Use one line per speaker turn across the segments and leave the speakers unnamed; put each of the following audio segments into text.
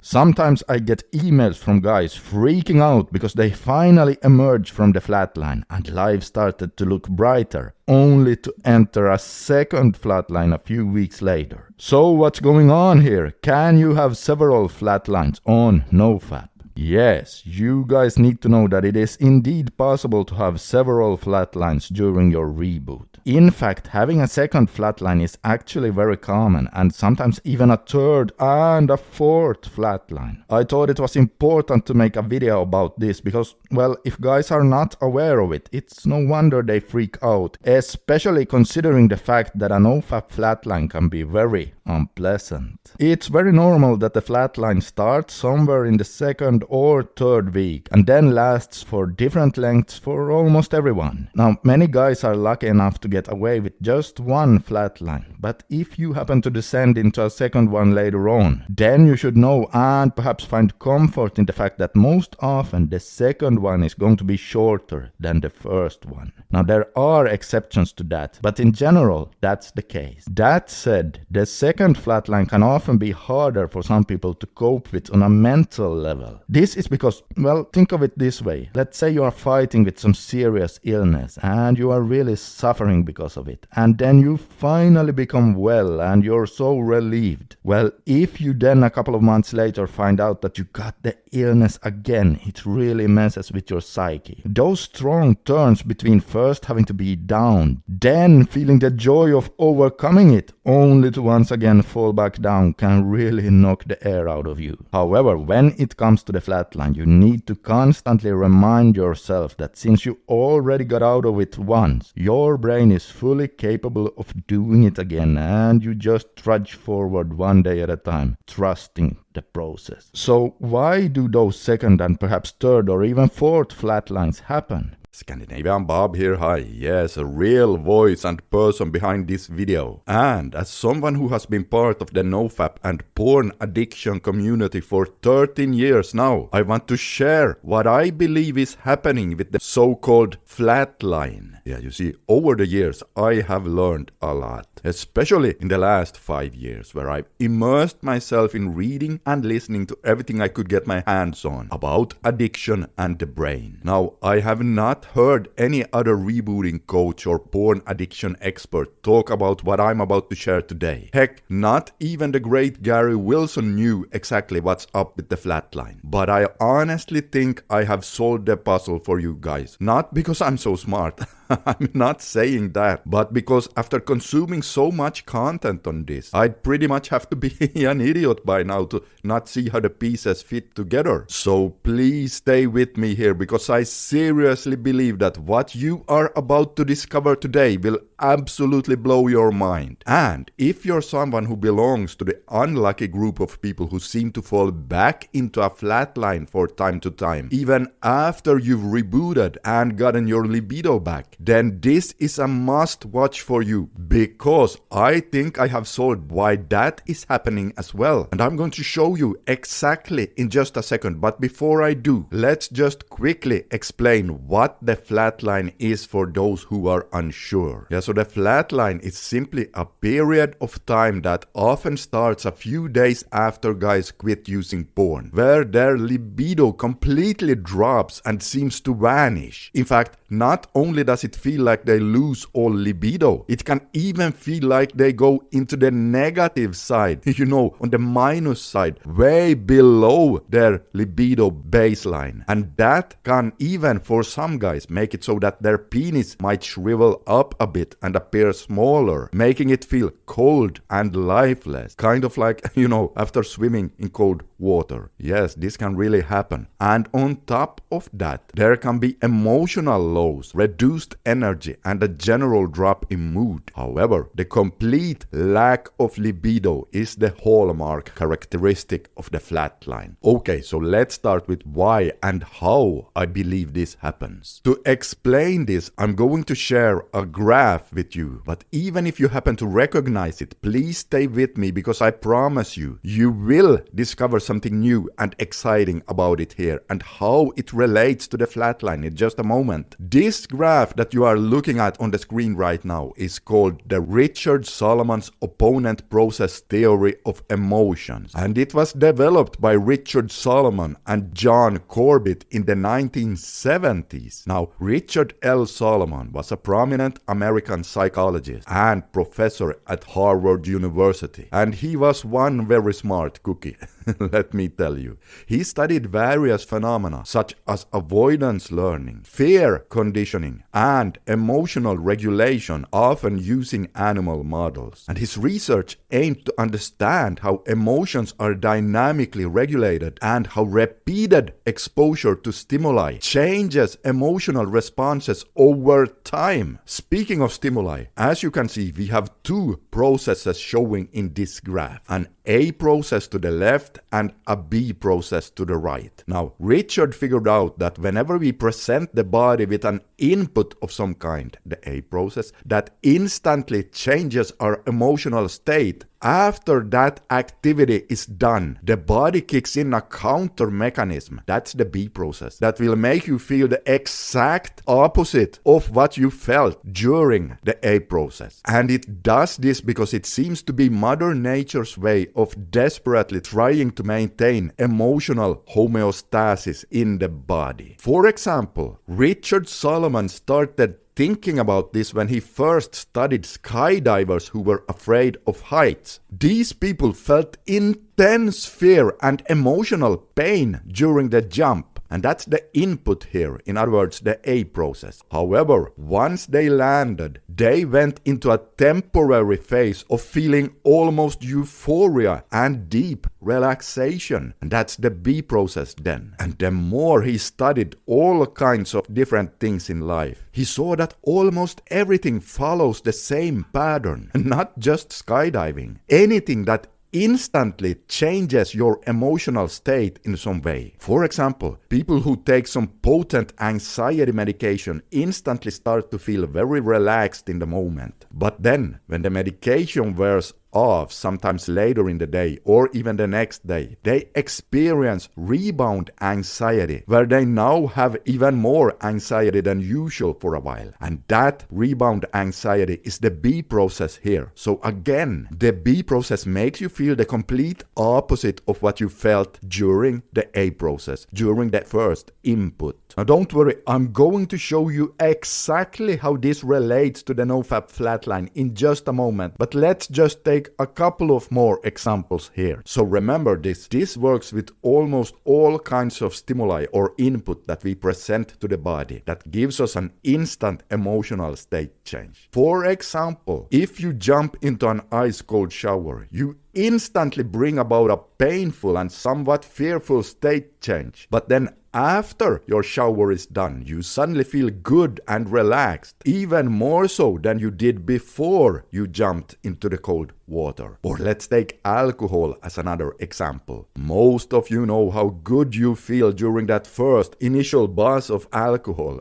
Sometimes I get emails from guys freaking out because they finally emerged from the flatline and life started to look brighter, only to enter a second flatline a few weeks later. So what's going on here? Can you have several flatlines on NoFap? Yes, you guys need to know that it is indeed possible to have several flatlines during your reboot. In fact, having a second flatline is actually very common, and sometimes even a third and a fourth flatline. I thought it was important to make a video about this because, well, if guys are not aware of it, it's no wonder they freak out, especially considering the fact that a NoFap flatline can be very unpleasant. It's very normal that the flatline starts somewhere in the second or third week and then lasts for different lengths for almost everyone. Now, many guys are lucky enough to get away with just one flatline, but if you happen to descend into a second one later on, then you should know and perhaps find comfort in the fact that most often the second one is going to be shorter than the first one. Now, there are exceptions to that, but in general, that's the case. That said, the second flatline can often be harder for some people to cope with on a mental level. This is because, well, think of it this way. Let's say you are fighting with some serious illness and you are really suffering because of it, and then you finally become well and you're so relieved. Well, if you then a couple of months later find out that you got the illness again, it really messes with your psyche. Those strong turns between first having to be down, then feeling the joy of overcoming it, only to once again fall back down, can really knock the air out of you. However, when it comes to the flatline, you need to constantly remind yourself that since you already got out of it once, your brain is fully capable of doing it again, and you just trudge forward one day at a time, trusting the process. So why do those second and perhaps third or even fourth flatlines happen?
Scandinavian Bob here, hi. Yes, a real voice and person behind this video. And as someone who has been part of the NoFap and porn addiction community for 13 years now, I want to share what I believe is happening with the so-called flatline. Yeah, you see, over the years I have learned a lot, especially in the last 5 years, where I've immersed myself in reading and listening to everything I could get my hands on about addiction and the brain. Now, I have not heard any other rebooting coach or porn addiction expert talk about what I'm about to share today. Heck, not even the great Gary Wilson knew exactly what's up with the flatline. But I honestly think I have solved the puzzle for you guys. Not because I'm so smart. I'm not saying that, but because after consuming so much content on this, I'd pretty much have to be an idiot by now to not see how the pieces fit together. So please stay with me here, because I seriously believe that what you are about to discover today will absolutely blow your mind. And if you're someone who belongs to the unlucky group of people who seem to fall back into a flatline for time to time, even after you've rebooted and gotten your libido back, then this is a must watch for you, because I think I have solved why that is happening as well. And I'm going to show you exactly in just a second. But before I do, let's just quickly explain what the flatline is for those who are unsure. Yeah, so the flatline is simply a period of time that often starts a few days after guys quit using porn, where their libido completely drops and seems to vanish. In fact, not only does it feel like they lose all libido, it can even feel like they go into the negative side, you know, on the minus side, way below their libido baseline. And that can even, for some guys, make it so that their penis might shrivel up a bit and appear smaller, making it feel cold and lifeless. Kind of like, you know, after swimming in cold water. Yes, this can really happen. And on top of that, there can be emotional lows, reduced energy, and a general drop in mood. However, the complete lack of libido is the hallmark characteristic of the flatline. Okay, so let's start with why and how I believe this happens. To explain this, I'm going to share a graph with you, but even if you happen to recognize it, please stay with me, because I promise you, you will discover something new and exciting about it here and how it relates to the flatline in just a moment. This graph that you are looking at on the screen right now is called the Richard Solomon's opponent process theory of emotions, and it was developed by Richard Solomon and John Corbett in the 1970s. Now, Richard L. Solomon was a prominent American psychologist and professor at Harvard University, and he was one very smart cookie. Let me tell you. He studied various phenomena such as avoidance learning, fear conditioning, and emotional regulation, often using animal models. And his research aimed to understand how emotions are dynamically regulated and how repeated exposure to stimuli changes emotional responses over time. Speaking of stimuli, as you can see, we have two processes showing in this graph. An A process to the left and a B process to the right. Now, Richard figured out that whenever we present the body with an input of some kind, the A process, that instantly changes our emotional state. After that activity is done, the body kicks in a counter mechanism, that's the B process, that will make you feel the exact opposite of what you felt during the A process. And it does this because it seems to be Mother Nature's way of desperately trying to maintain emotional homeostasis in the body. For example, Richard Solomon started thinking about this when he first studied skydivers who were afraid of heights. These people felt intense fear and emotional pain during the jump. And that's the input here, in other words, the A process. However, once they landed, they went into a temporary phase of feeling almost euphoria and deep relaxation. And that's the B process then. And the more he studied all kinds of different things in life, he saw that almost everything follows the same pattern. Not just skydiving. Anything that instantly changes your emotional state in some way. For example, people who take some potent anxiety medication instantly start to feel very relaxed in the moment. But then, when the medication wears off, sometimes later in the day or even the next day, they experience rebound anxiety, where they now have even more anxiety than usual for a while. And that rebound anxiety is the B process here. So again, the B process makes you feel the complete opposite of what you felt during the A process, during the first input. Now don't worry, I'm going to show you exactly how this relates to the NoFap flatline in just a moment, but let's just take a couple of more examples here. So remember this works with almost all kinds of stimuli or input that we present to the body that gives us an instant emotional state change. For example, if you jump into an ice cold shower, you instantly bring about a painful and somewhat fearful state change. But then after your shower is done, you suddenly feel good and relaxed, even more so than you did before you jumped into the cold water. Or let's take alcohol as another example. Most of you know how good you feel during that first initial buzz of alcohol,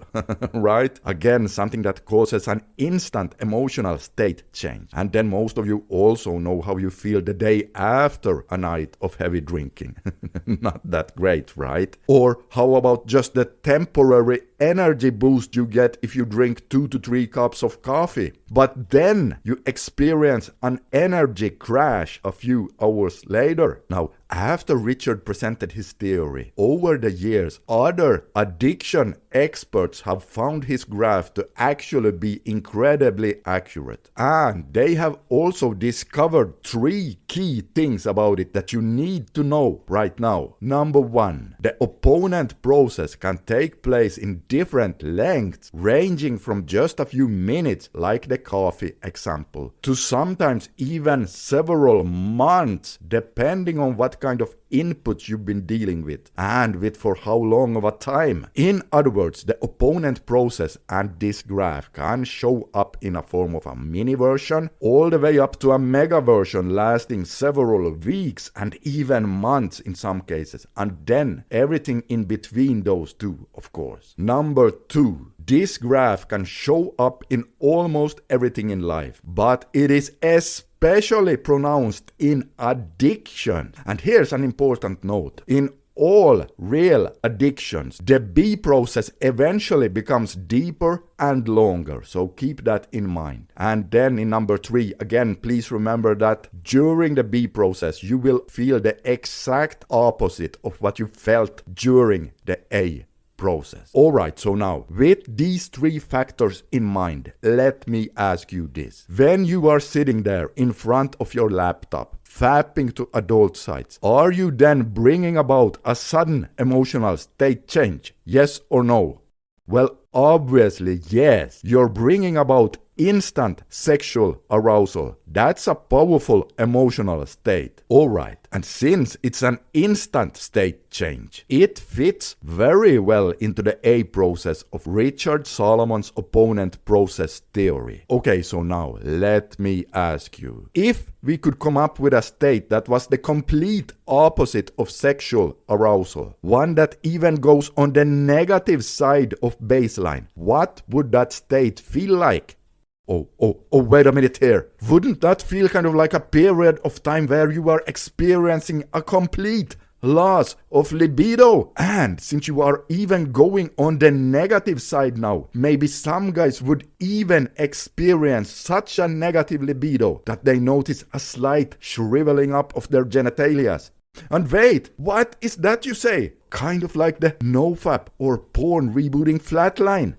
right? Again, something that causes an instant emotional state change. And then most of you also know how you feel the day after a night of heavy drinking. Not that great, right? Or how about just the temporary energy boost you get if you drink 2 to 3 cups of coffee? But then you experience an energy crash a few hours later. Now, after Richard presented his theory, over the years, other addiction experts have found his graph to actually be incredibly accurate. And they have also discovered 3 key things about it that you need to know right now. Number 1, the opponent process can take place in different lengths, ranging from just a few minutes, like the coffee example, to sometimes even several months, depending on what kind of inputs you've been dealing with and with for how long of a time. In other words, the opponent process and this graph can show up in a form of a mini version all the way up to a mega version lasting several weeks and even months in some cases, and then everything in between those two, of course. Number 2, This graph can show up in almost everything in life, but it is especially pronounced in addiction. And here's an important note. In all real addictions, the B process eventually becomes deeper and longer, so keep that in mind. And then in number 3, again, please remember that during the B process, you will feel the exact opposite of what you felt during the A process. Alright, so now, with these 3 factors in mind, let me ask you this. When you are sitting there in front of your laptop, fapping to adult sites, are you then bringing about a sudden emotional state change? Yes or no? Well, obviously, yes. You're bringing about instant sexual arousal. That's a powerful emotional state. Alright, and since it's an instant state change, it fits very well into the A process of Richard Solomon's opponent process theory. Okay, so now let me ask you, if we could come up with a state that was the complete opposite of sexual arousal, one that even goes on the negative side of baseline, what would that state feel like? Oh, wait a minute here. Wouldn't that feel kind of like a period of time where you are experiencing a complete loss of libido? And since you are even going on the negative side now, maybe some guys would even experience such a negative libido that they notice a slight shriveling up of their genitalias. And wait, what is that you say? Kind of like the nofap or porn rebooting Flatline.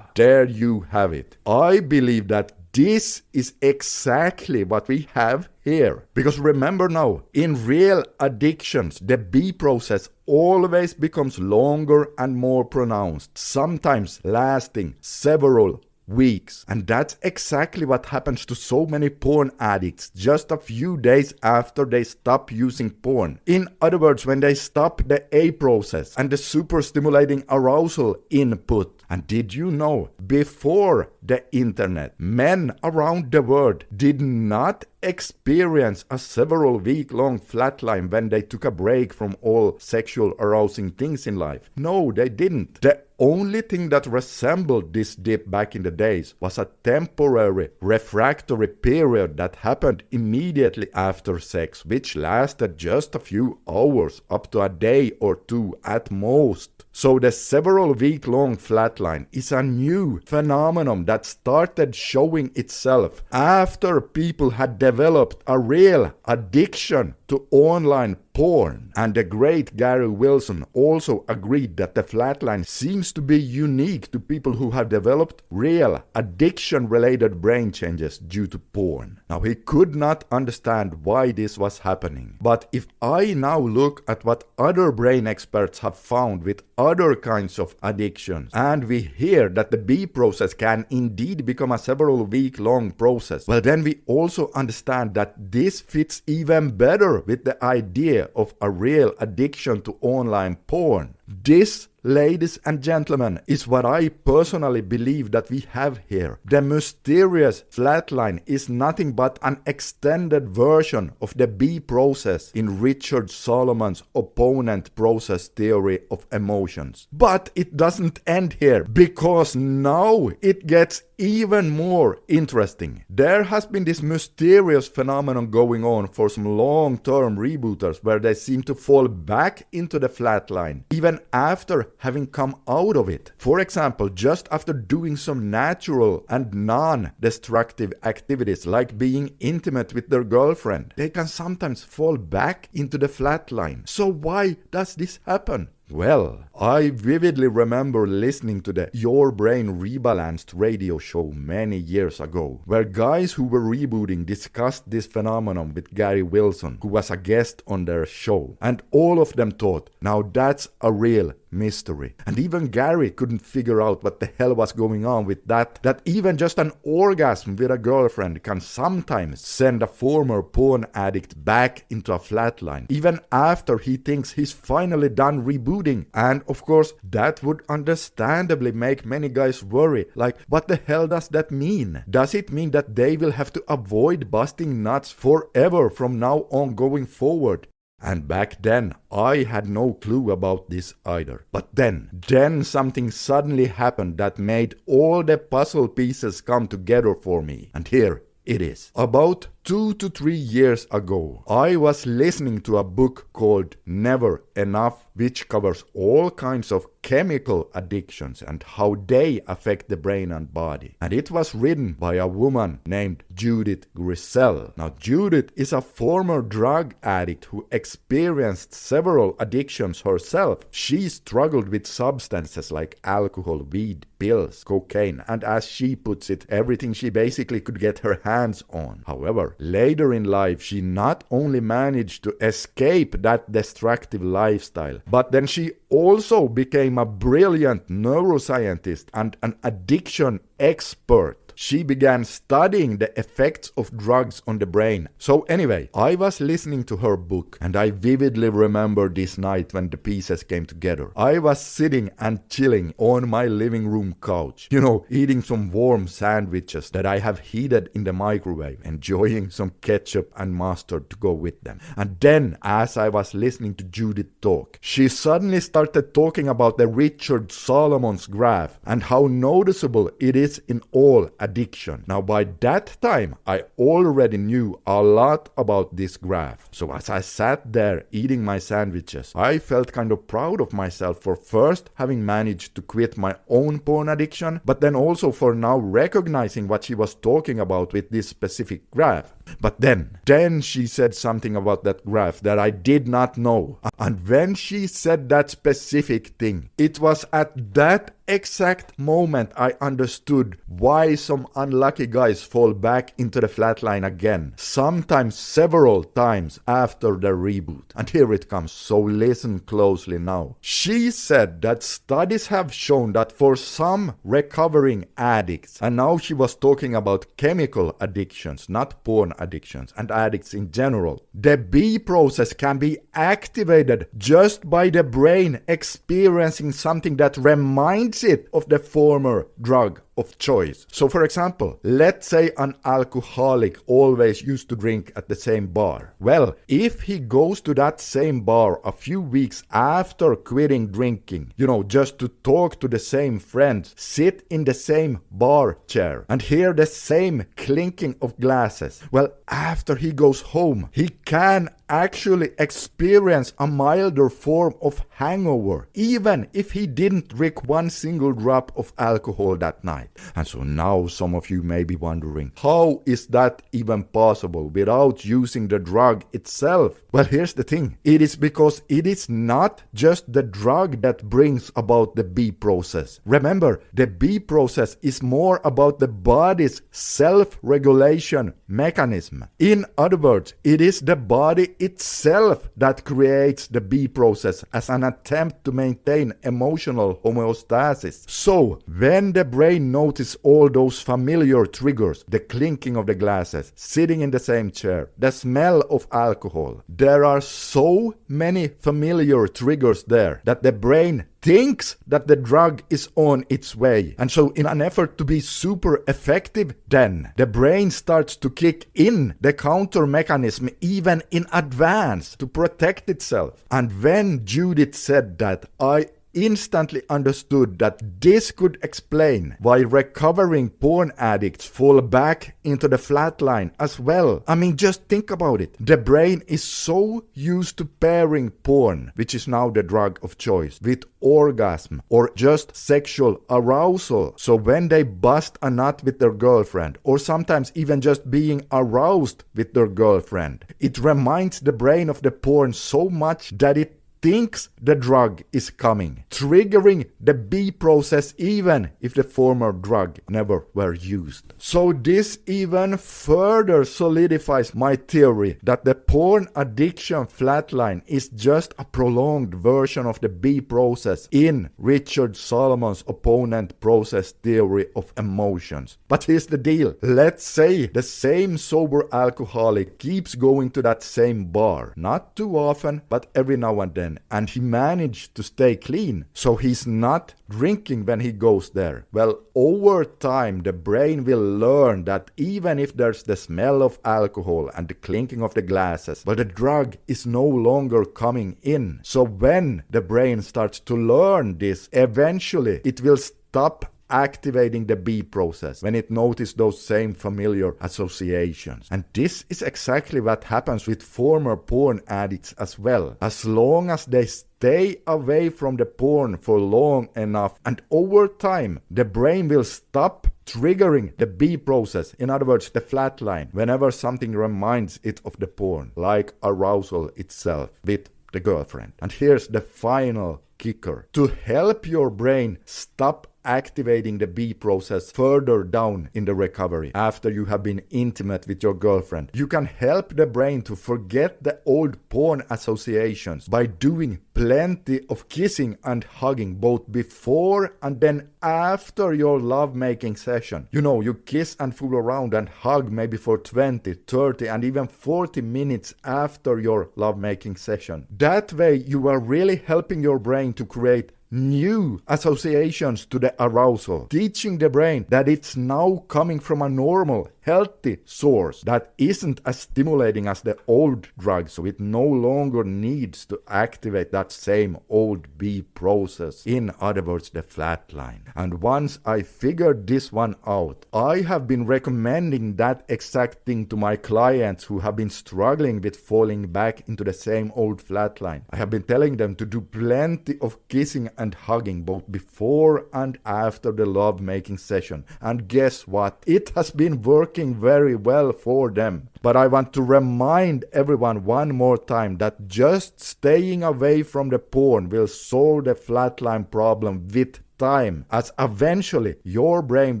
There you have it. I believe that this is exactly what we have here. Because remember now, in real addictions, the B process always becomes longer and more pronounced, sometimes lasting several weeks. And that's exactly what happens to so many porn addicts just a few days after they stop using porn. In other words, when they stop the A process and the super stimulating arousal input. And did you know, before the internet, men around the world did not experience a several week-long flatline when they took a break from all sexual arousing things in life? No, they didn't. The only thing that resembled this dip back in the days was a temporary refractory period that happened immediately after sex, which lasted just a few hours, up to a day or 2 at most. So the several week-long flatline is a new phenomenon that started showing itself after people had developed a real addiction to online porn. And the great Gary Wilson also agreed that the flatline seems to be unique to people who have developed real addiction-related brain changes due to porn. Now, he could not understand why this was happening. But if I now look at what other brain experts have found with other kinds of addictions, and we hear that the B process can indeed become a several week-long process, well, then we also understand that this fits even better with the idea of a real addiction to online porn. This, ladies and gentlemen, is what I personally believe that we have here. The mysterious flatline is nothing but an extended version of the B process in Richard Solomon's opponent process theory of emotions. But it doesn't end here, because now it gets even more interesting. There has been this mysterious phenomenon going on for some long-term rebooters where they seem to fall back into the flatline even after having come out of it. For example, just after doing some natural and non-destructive activities like being intimate with their girlfriend, they can sometimes fall back into the flatline. So why does this happen? Well, I vividly remember listening to the Your Brain Rebalanced radio show many years ago, where guys who were rebooting discussed this phenomenon with Gary Wilson, who was a guest on their show. And all of them thought, now that's a real mystery. And even Gary couldn't figure out what the hell was going on with that even just an orgasm with a girlfriend can sometimes send a former porn addict back into a flatline, even after he thinks he's finally done rebooting. And of course, that would understandably make many guys worry, like, what the hell does that mean? Does it mean that they will have to avoid busting nuts forever from now on going forward? And back then, I had no clue about this either. But then something suddenly happened that made all the puzzle pieces come together for me. And here it is. About 2 to 3 years ago, I was listening to a book called Never Enough, which covers all kinds of chemical addictions and how they affect the brain and body. And it was written by a woman named Judith Grisel. Now, Judith is a former drug addict who experienced several addictions herself. She struggled with substances like alcohol, weed, pills, cocaine, and as she puts it, everything she basically could get her hands on. However, later in life, she not only managed to escape that destructive lifestyle, but then she also became a brilliant neuroscientist and an addiction expert. She began studying the effects of drugs on the brain. So anyway, I was listening to her book and I vividly remember this night when the pieces came together. I was sitting and chilling on my living room couch, eating some warm sandwiches that I have heated in the microwave, enjoying some ketchup and mustard to go with them. And then, as I was listening to Judith talk, she suddenly started talking about the Richard Solomon's graph and how noticeable it is in all addiction. Now, by that time, I already knew a lot about this graph. So as I sat there eating my sandwiches, I felt kind of proud of myself for first having managed to quit my own porn addiction, but then also for now recognizing what she was talking about with this specific graph. But then she said something about that graph that I did not know. And when she said that specific thing, it was at that exact moment I understood why some unlucky guys fall back into the flatline again, sometimes several times after the reboot. And here it comes, so listen closely now. She said that studies have shown that for some recovering addicts, and now she was talking about chemical addictions, not porn addictions, and addicts in general, the B process can be activated just by the brain experiencing something that reminds it of the former drug of choice. So for example, let's say an alcoholic always used to drink at the same bar. Well, if he goes to that same bar a few weeks after quitting drinking, just to talk to the same friends, sit in the same bar chair and hear the same clinking of glasses, well, after he goes home, he can actually experience a milder form of hangover, even if he didn't drink one single drop of alcohol that night. And so now some of you may be wondering, how is that even possible without using the drug itself? Well, here's the thing. It is because it is not just the drug that brings about the B process. Remember, the B process is more about the body's self-regulation mechanism. In other words, it is the body itself that creates the B process as an attempt to maintain emotional homeostasis. So, when the brain notices all those familiar triggers, the clinking of the glasses, sitting in the same chair, the smell of alcohol, there are so many familiar triggers there that the brain thinks that the drug is on its way. And so in an effort to be super effective, then the brain starts to kick in the counter mechanism even in advance to protect itself. And when Judith said that, I instantly understood that this could explain why recovering porn addicts fall back into the flatline as well. I mean, just think about it. The brain is so used to pairing porn, which is now the drug of choice, with orgasm or just sexual arousal. So when they bust a nut with their girlfriend, or sometimes even just being aroused with their girlfriend, it reminds the brain of the porn so much that it thinks the drug is coming, triggering the B process even if the former drug never were used. So this even further solidifies my theory that the porn addiction flatline is just a prolonged version of the B process in Richard Solomon's opponent process theory of emotions. But here's the deal. Let's say the same sober alcoholic keeps going to that same bar, not too often, but every now and then. addiction and he managed to stay clean, so he's not drinking when he goes there. Well, over time the brain will learn that even if there's the smell of alcohol and the clinking of the glasses, well, the drug is no longer coming in. So when the brain starts to learn this, eventually it will stop activating the B process when it notices those same familiar associations. And this is exactly what happens with former porn addicts as well. As long as they stay away from the porn for long enough, and over time the brain will stop triggering the B process, in other words the flatline, whenever something reminds it of the porn, like arousal itself with the girlfriend. And here's the final kicker. To help your brain stop activating the B process further down in the recovery after you have been intimate with your girlfriend, you can help the brain to forget the old porn associations by doing plenty of kissing and hugging both before and then after your lovemaking session. You know, you kiss and fool around and hug maybe for 20, 30 and even 40 minutes after your lovemaking session. That way you are really helping your brain to create new associations to the arousal, teaching the brain that it's now coming from a normal, healthy source that isn't as stimulating as the old drug, so it no longer needs to activate that same old B process, in other words the flatline. And once I figured this one out, I have been recommending that exact thing to my clients who have been struggling with falling back into the same old flatline. I have been telling them to do plenty of kissing and hugging both before and after the love-making session. And guess what? It has been working very well for them. But I want to remind everyone one more time that just staying away from the porn will solve the flatline problem with time, as eventually your brain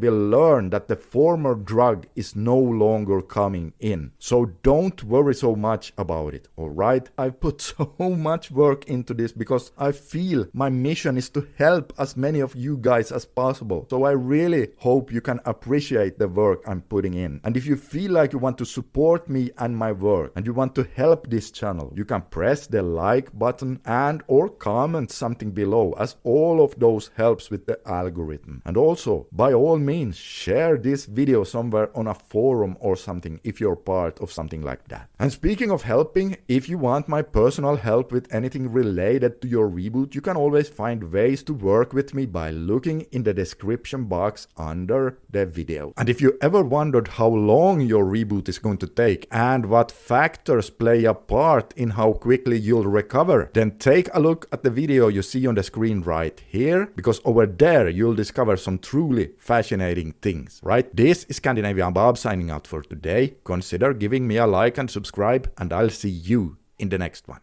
will learn that the former drug is no longer coming in. So don't worry so much about it, alright? I've put so much work into this because I feel my mission is to help as many of you guys as possible. So I really hope you can appreciate the work I'm putting in. And if you feel like you want to support me and my work and you want to help this channel, you can press the like button and or comment something below, as all of those helps with the algorithm. And also, by all means, share this video somewhere on a forum or something if you're part of something like that. And speaking of helping, if you want my personal help with anything related to your reboot, you can always find ways to work with me by looking in the description box under the video. And if you ever wondered how long your reboot is going to take and what factors play a part in how quickly you'll recover, then take a look at the video you see on the screen right here, because over there you'll discover some truly fascinating things, right? This is Scandinavian Bob signing out for today. Consider giving me a like and subscribe, and I'll see you in the next one.